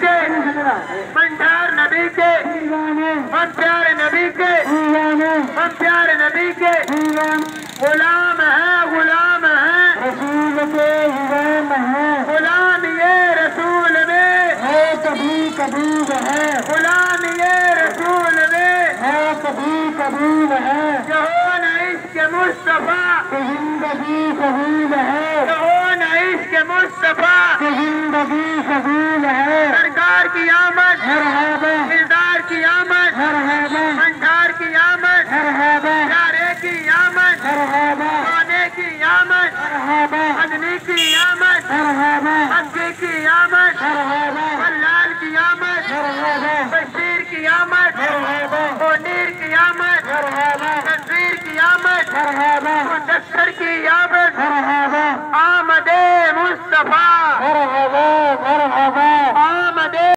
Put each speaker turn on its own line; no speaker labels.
کے منجھار نبی کے ہم پیارے نبی کے ہم پیارے نبی کے غلام ہیں غلام ہیں
رسول کے غلام ہیں
غلام یہ رسول میں
ہے کبھی کبھی ہے
غلام یہ رسول میں
ہے کبھی کبھی ہے
کہو نہ عشق مصطفیٰ
کہ زندگی قبول ہے
کہو نہ عشق مصطفیٰ
کہ زندگی قبول ہے
سرکار کی آمد
ہر